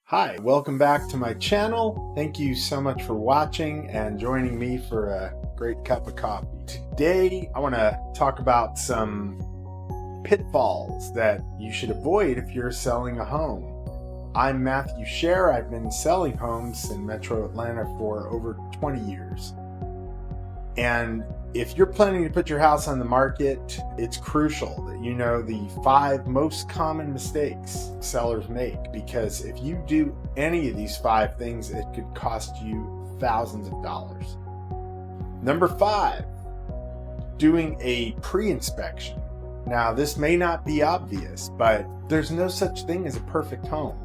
Hi, welcome back to my channel. Thank you so much for watching and joining me for a great cup of coffee. Today, I want to talk about some pitfalls that you should avoid if you're selling a home. I'm Matthew Scher. I've been selling homes in Metro Atlanta for over 20 years. And if you're planning to put your house on the market, it's crucial that you know the 5 most common mistakes sellers make, because if you do any of these 5 things, it could cost you thousands of dollars. Number 5, doing a pre-inspection. Now, this may not be obvious, but there's no such thing as a perfect home.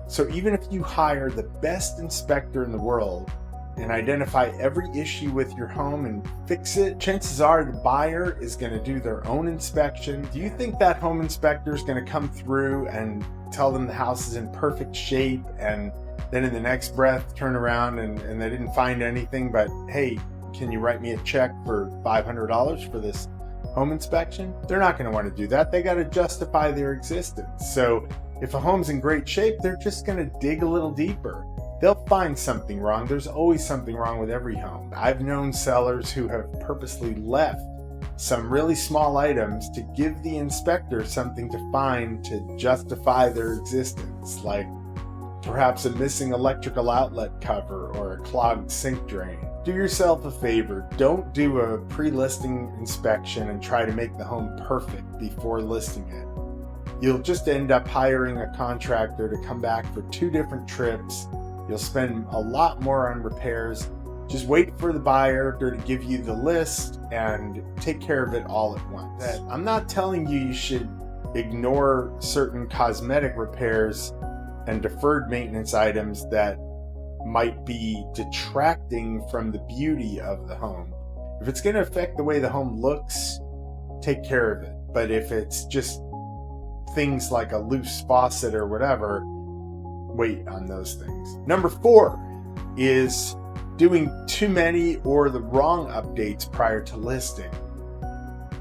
So even if you hire the best inspector in the world and identify every issue with your home and fix it, chances are the buyer is going to do their own inspection. Do you think that home inspector is going to come through and tell them the house is in perfect shape, and then in the next breath turn around and they didn't find anything, but hey, can you write me a check for $500 for this home inspection? They're not going to want to do that. They got to justify their existence. So if a home's in great shape, they're just going to dig a little deeper. They'll find something wrong. There's always something wrong with every home. I've known sellers who have purposely left some really small items to give the inspector something to find to justify their existence, like perhaps a missing electrical outlet cover or a clogged sink drain. Do yourself a favor. Don't do a pre-listing inspection and try to make the home perfect before listing it. You'll just end up hiring a contractor to come back for 2 different trips. You'll spend a lot more on repairs. Just wait for the buyer to give you the list and take care of it all at once. I'm not telling you should ignore certain cosmetic repairs and deferred maintenance items that might be detracting from the beauty of the home. If it's going to affect the way the home looks, take care of it. But if it's just things like a loose faucet or whatever, wait on those things. Number 4 is doing too many or the wrong updates prior to listing.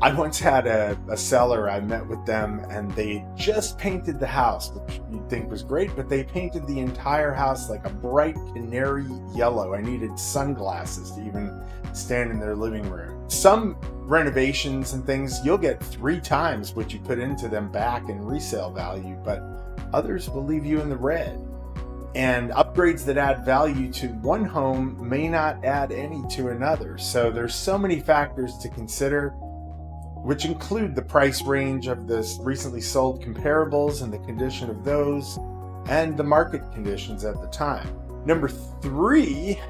I once had a seller, I met with them and they just painted the house, which you'd think was great, but they painted the entire house like a bright canary yellow. I needed sunglasses to even stand in their living room. Some renovations and things, you'll get 3 times what you put into them back in resale value, but others will leave you in the red. And upgrades that add value to one home may not add any to another. So there's so many factors to consider, which include the price range of the recently sold comparables and the condition of those, and the market conditions at the time. Number 3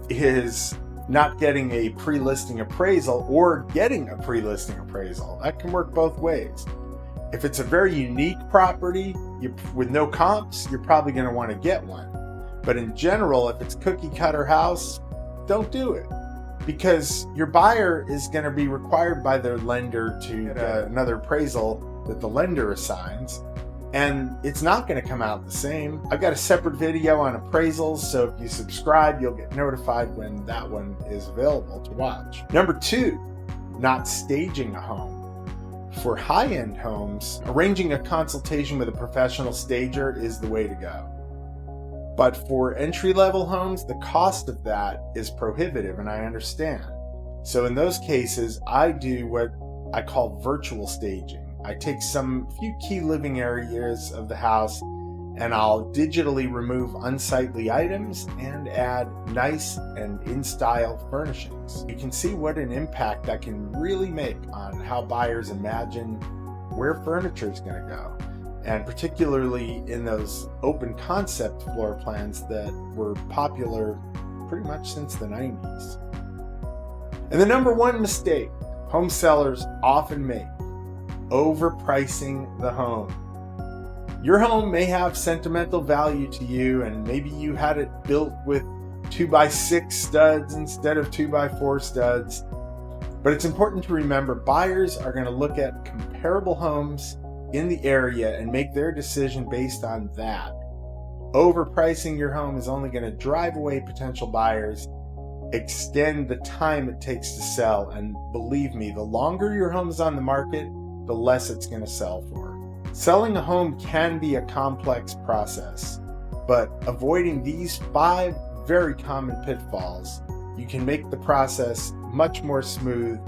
is not getting a pre-listing appraisal or getting a pre-listing appraisal. That can work both ways. If it's a very unique property with no comps, you're probably going to want to get one. But in general, if it's cookie cutter house, don't do it, because your buyer is going to be required by their lender to get another appraisal that the lender assigns, and it's not going to come out the same. I've got a separate video on appraisals, so if you subscribe, you'll get notified when that one is available to watch. Number 2, not staging a home. For high-end homes, arranging a consultation with a professional stager is the way to go. But for entry-level homes, the cost of that is prohibitive, and I understand. So in those cases, I do what I call virtual staging. I take some few key living areas of the house and I'll digitally remove unsightly items and add nice and in-style furnishings. You can see what an impact that can really make on how buyers imagine where furniture is going to go, and particularly in those open concept floor plans that were popular pretty much since the 90s. And the number 1 mistake home sellers often make: overpricing the home. Your home may have sentimental value to you, and maybe you had it built with 2x6 studs instead of 2x4 studs. But it's important to remember buyers are going to look at comparable homes in the area and make their decision based on that. Overpricing your home is only going to drive away potential buyers, extend the time it takes to sell, and believe me, the longer your home is on the market, the less it's going to sell for. Selling a home can be a complex process. But avoiding these 5 very common pitfalls, you can make the process much more smooth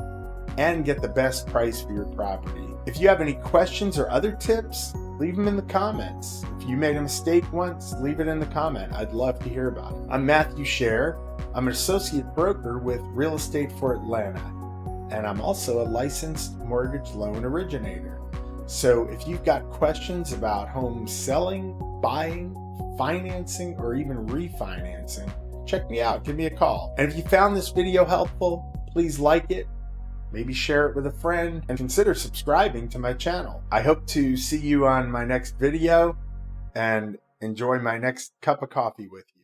and get the best price for your property. If you have any questions or other tips, leave them in the comments. If you made a mistake once, leave it in the comment. I'd love to hear about it. I'm Matthew Scher. I'm an associate broker with Real Estate for Atlanta, and I'm also a licensed mortgage loan originator. So if you've got questions about homes selling, buying, financing, or even refinancing, check me out. Give me a call. And if you found this video helpful, please like it, maybe share it with a friend, and consider subscribing to my channel. I hope to see you on my next video and enjoy my next cup of coffee with you.